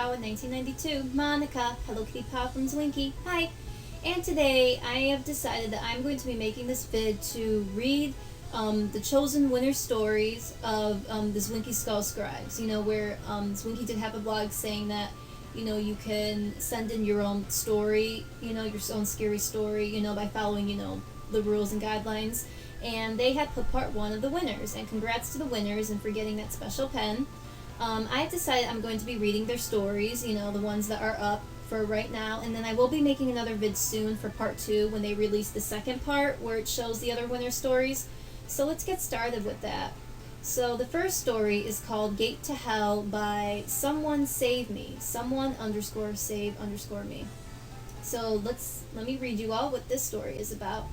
HelloKittyPowa 1992, Monica, HelloKittyPowa from Zwinky. Hi! And today I have decided that I'm going to be making this vid to read the chosen winner stories of the Zwinky Skull Scribes. You know, where Zwinky did have a blog saying that, you know, you can send in your own story, you know, your own scary story, you know, by following, you know, the rules and guidelines. And they had put part one of the winners, and congrats to the winners and for getting that special pen. I've decided I'm going to be reading their stories, you know, the ones that are up for right now, and then I will be making another vid soon for part two when they release the second part where it shows the other winner stories. So let's get started with that. So the first story is called Gate to Hell by Someone Save Me, someone_save_me. So let me read you all what this story is about.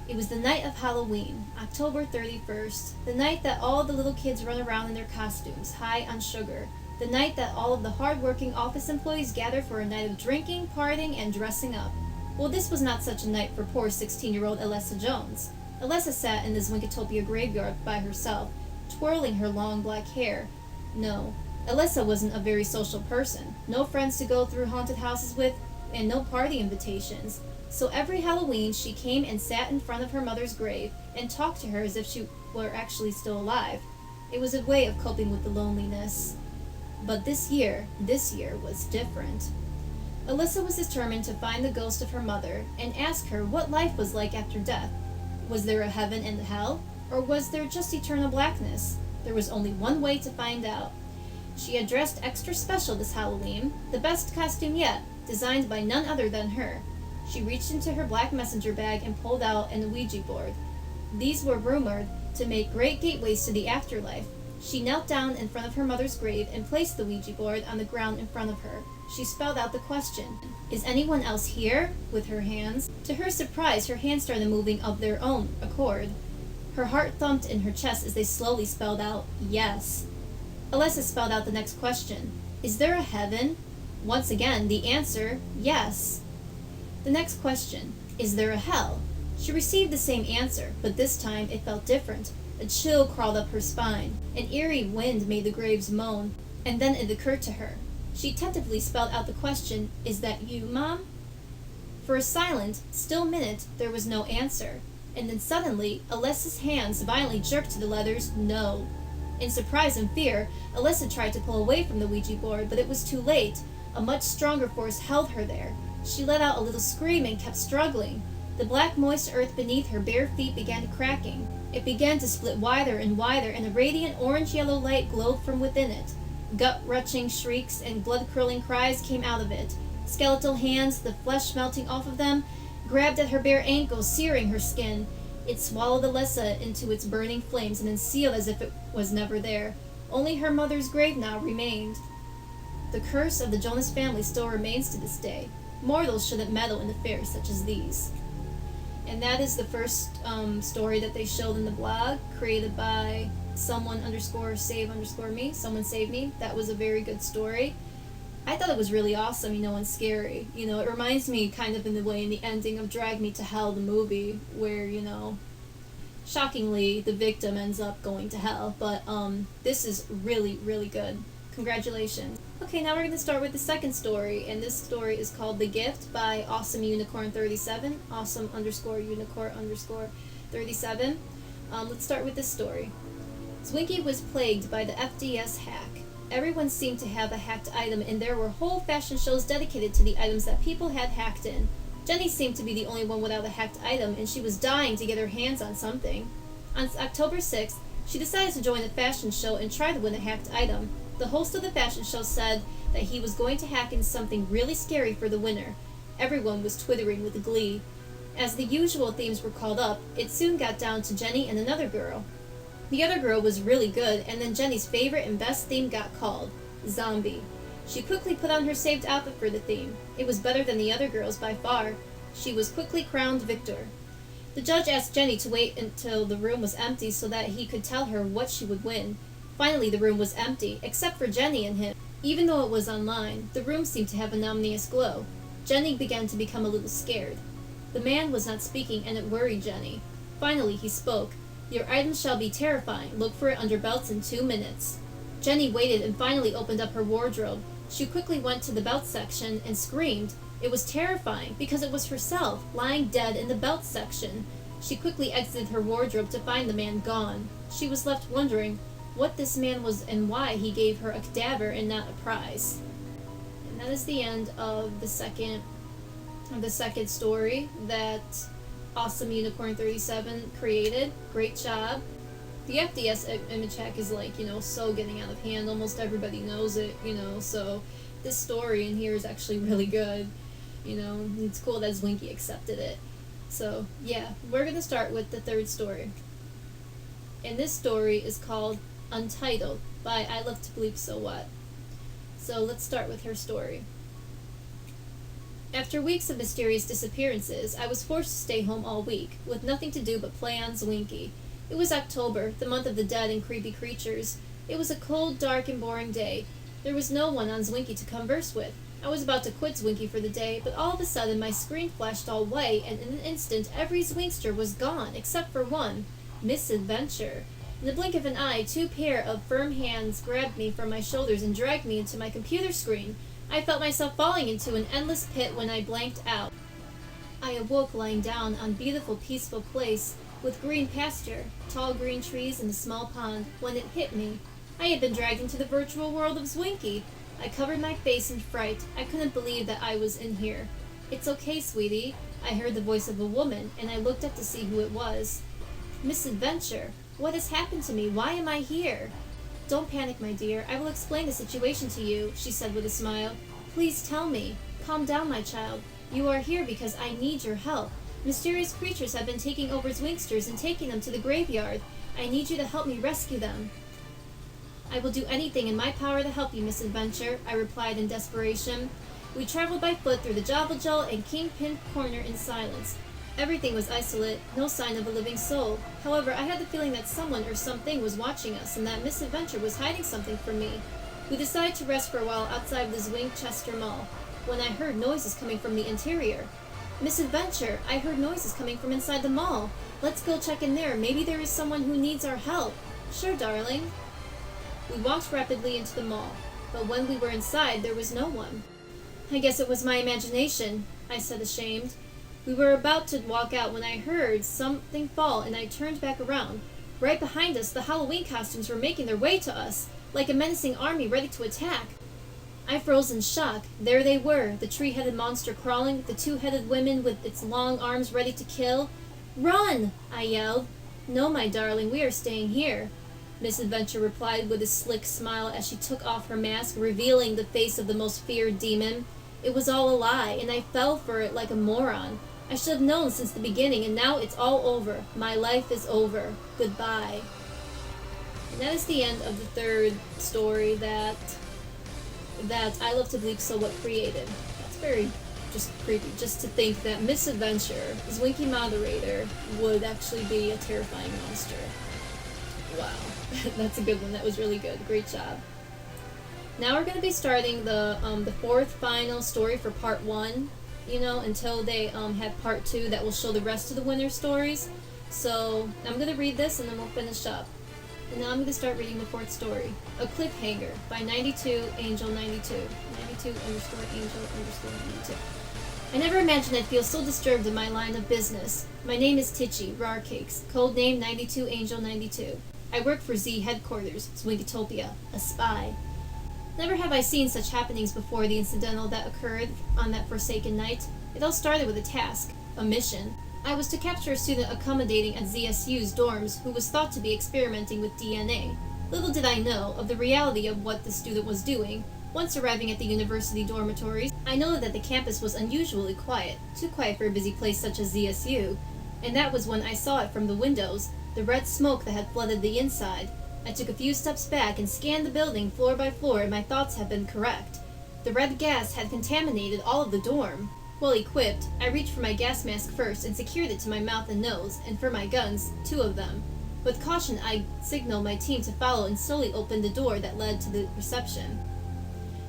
It was the night of Halloween, October 31st, the night that all the little kids run around in their costumes, high on sugar, the night that all of the hard-working office employees gather for a night of drinking, partying, and dressing up. Well, this was not such a night for poor 16-year-old Alessa Jones. Alessa sat in the Zwinkatopia graveyard by herself, twirling her long black hair. No, Alessa wasn't a very social person, no friends to go through haunted houses with, and no party invitations. So every Halloween she came and sat in front of her mother's grave and talked to her as if she were actually still alive. It was a way of coping with the loneliness. But this year was different. Alessa was determined to find the ghost of her mother and ask her what life was like after death. Was there a heaven and hell, or was there just eternal blackness? There was only one way to find out. She had dressed extra special this Halloween, the best costume yet, designed by none other than her. She reached into her black messenger bag and pulled out an Ouija board. These were rumored to make great gateways to the afterlife. She knelt down in front of her mother's grave and placed the Ouija board on the ground in front of her. She spelled out the question, "Is anyone else here?" with her hands. To her surprise, her hands started moving of their own accord. Her heart thumped in her chest as they slowly spelled out, "Yes." Alessa spelled out the next question, "Is there a heaven?" Once again, the answer, "Yes." The next question, "Is there a hell?" She received the same answer, but this time it felt different. A chill crawled up her spine. An eerie wind made the graves moan, and then it occurred to her. She tentatively spelled out the question, "Is that you, Mom?" For a silent, still minute, there was no answer, and then suddenly, Alessa's hands violently jerked to the letters "No." In surprise and fear, Alessa tried to pull away from the Ouija board, but it was too late. A much stronger force held her there. She let out a little scream and kept struggling. The black moist earth beneath her bare feet began cracking. It began to split wider, and a radiant orange-yellow light glowed from within it. Gut-wrenching shrieks and blood-curdling cries came out of it. Skeletal hands, the flesh melting off of them, grabbed at her bare ankles, searing her skin. It swallowed Alessa into its burning flames and then sealed as if it was never there. Only her mother's grave now remained. The curse of the Jonas family still remains to this day. Mortals shouldn't meddle in affairs such as these. And that is the first story that they showed in the blog, created by someone_save_me, Someone Save Me. That was a very good story. I thought it was really awesome, you know, and scary. You know, it reminds me kind of in the way in the ending of Drag Me to Hell, the movie, where, you know, shockingly, the victim ends up going to hell. But this is really, really good. Congratulations. Okay, now we're going to start with the second story, and this story is called The Gift by AwesomeUnicorn37, awesome_unicorn_37. Let's start with this story. Zwinky was plagued by the FDS hack. Everyone seemed to have a hacked item, and there were whole fashion shows dedicated to the items that people had hacked in. Jenny seemed to be the only one without a hacked item, and she was dying to get her hands on something. On October 6th, she decided to join the fashion show and try to win a hacked item. The host of the fashion show said that he was going to hack in something really scary for the winner. Everyone was twittering with glee. As the usual themes were called up, it soon got down to Jenny and another girl. The other girl was really good, and then Jenny's favorite and best theme got called, Zombie. She quickly put on her saved outfit for the theme. It was better than the other girls by far. She was quickly crowned victor. The judge asked Jenny to wait until the room was empty so that he could tell her what she would win. Finally, the room was empty, except for Jenny and him. Even though it was online, the room seemed to have an ominous glow. Jenny began to become a little scared. The man was not speaking, and it worried Jenny. Finally, he spoke. "Your item shall be terrifying. Look for it under belts in 2 minutes." Jenny waited and finally opened up her wardrobe. She quickly went to the belt section and screamed. It was terrifying because it was herself, lying dead in the belt section. She quickly exited her wardrobe to find the man gone. She was left wondering what this man was and why he gave her a cadaver and not a prize. And that is the end of the second story that Awesome Unicorn 37 created. Great job. The FDS image hack is so getting out of hand. Almost everybody knows it, so this story in here is actually really good. It's cool that Zwinky accepted it. So, yeah, we're going to start with the third story. And this story is called Untitled by I Love to Bleep So What. So let's start with her story. After weeks of mysterious disappearances, I was forced to stay home all week, with nothing to do but play on Zwinky. It was October, the month of the dead and creepy creatures. It was a cold, dark, and boring day. There was no one on Zwinky to converse with. I was about to quit Zwinky for the day, but all of a sudden my screen flashed all white, and in an instant every Zwinkster was gone, except for one, Misadventure. In the blink of an eye, 2 pair of firm hands grabbed me from my shoulders and dragged me into my computer screen. I felt myself falling into an endless pit when I blanked out. I awoke lying down on a beautiful, peaceful place with green pasture, tall green trees, and a small pond. When it hit me, I had been dragged into the virtual world of Zwinky. I covered my face in fright. I couldn't believe that I was in here. "It's okay, sweetie." I heard the voice of a woman, and I looked up to see who it was. "Misadventure, what has happened to me? Why am I here?" "Don't panic, my dear. I will explain the situation to you," she said with a smile. "Please tell me. Calm down, my child. You are here because I need your help. Mysterious creatures have been taking over Zwinksters and taking them to the graveyard. I need you to help me rescue them." "I will do anything in my power to help you, Misadventure," I replied in desperation. We traveled by foot through the Java and Kingpin Corner in silence. Everything was isolate, no sign of a living soul. However, I had the feeling that someone or something was watching us and that Misadventure was hiding something from me. We decided to rest for a while outside the Zwinkster Mall, when I heard noises coming from the interior. "Misadventure, I heard noises coming from inside the mall. Let's go check in there. Maybe there is someone who needs our help." "Sure, darling." We walked rapidly into the mall, but when we were inside, there was no one. "I guess it was my imagination," I said, ashamed. We were about to walk out when I heard something fall, and I turned back around. Right behind us, the Halloween costumes were making their way to us, like a menacing army ready to attack. I froze in shock. There they were, the tree-headed monster crawling, the 2-headed woman with its long arms ready to kill. "Run!" I yelled. "No, my darling, we are staying here," Misadventure replied with a slick smile as she took off her mask, revealing the face of the most feared demon. It was all a lie, and I fell for it like a moron. I should have known since the beginning, and now it's all over. My life is over. Goodbye. And that is the end of the third story that I Love to Bleep So What created. That's very just creepy, just to think that Misadventure, Zwinky moderator, would actually be a terrifying monster. Wow, that's a good one. That was really good. Great job. Now we're going to be starting the fourth final story for part 1, until they have part 2 that will show the rest of the winter stories. So I'm going to read this and then we'll finish up. And now I'm going to start reading the fourth story, A Cliffhanger by 92Angel92. 92_Angel_92. I never imagined I'd feel so disturbed in my line of business. My name is Titchy, Rarcakes, codename 92Angel92. I work for Z headquarters, Zwinkitopia, a spy. Never have I seen such happenings before the incidental that occurred on that forsaken night. It all started with a task, a mission. I was to capture a student accommodating at ZSU's dorms who was thought to be experimenting with DNA. Little did I know of the reality of what the student was doing. Once arriving at the university dormitories, I noted that the campus was unusually quiet, too quiet for a busy place such as ZSU. And that was when I saw it from the windows, the red smoke that had flooded the inside. I took a few steps back and scanned the building floor by floor, and my thoughts had been correct. The red gas had contaminated all of the dorm. Well equipped, I reached for my gas mask first and secured it to my mouth and nose, and for my guns, 2 of them. With caution, I signaled my team to follow and slowly opened the door that led to the reception.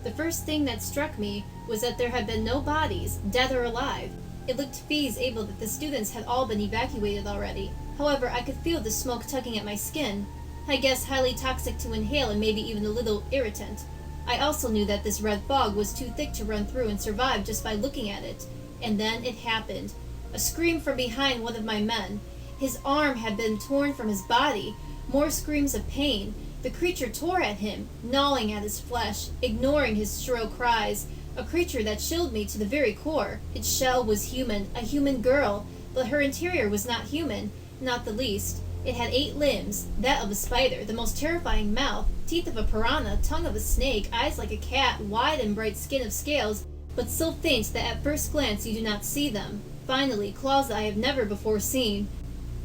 The first thing that struck me was that there had been no bodies, dead or alive. It looked feasible that the students had all been evacuated already. However, I could feel the smoke tugging at my skin. I guess highly toxic to inhale and maybe even a little irritant. I also knew that this red fog was too thick to run through and survive just by looking at it. And then it happened. A scream from behind one of my men. His arm had been torn from his body. More screams of pain. The creature tore at him, gnawing at his flesh, ignoring his shrill cries. A creature that chilled me to the very core. Its shell was human, a human girl, but her interior was not human, not the least. It had 8 limbs, that of a spider, the most terrifying mouth, teeth of a piranha, tongue of a snake, eyes like a cat, wide and bright skin of scales, but so faint that at first glance you do not see them. Finally, claws that I have never before seen.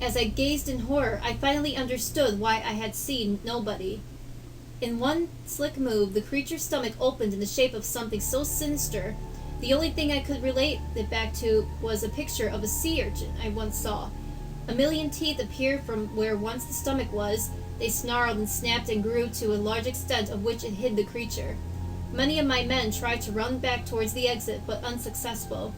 As I gazed in horror, I finally understood why I had seen nobody. In one slick move, the creature's stomach opened in the shape of something so sinister. The only thing I could relate it back to was a picture of a sea urchin I once saw. A million teeth appeared from where once the stomach was. They snarled and snapped and grew to a large extent of which it hid the creature. Many of my men tried to run back towards the exit, but unsuccessful.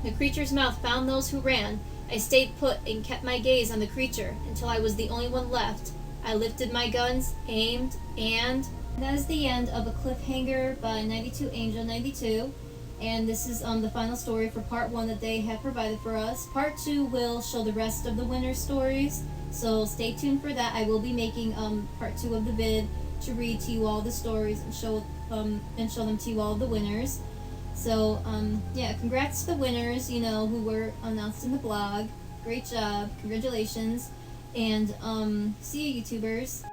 The creature's mouth found those who ran. I stayed put and kept my gaze on the creature until I was the only one left. I lifted my guns, aimed, and that is the end of a cliffhanger by 92 Angel 92. And this is the final story for part 1 that they have provided for us. Part 2 will show the rest of the winner stories, so stay tuned for that. I will be making part 2 of the vid to read to you all the stories and show them to you all the winners. So yeah, congrats to the winners, who were announced in the blog. Great job, congratulations, and see you, YouTubers.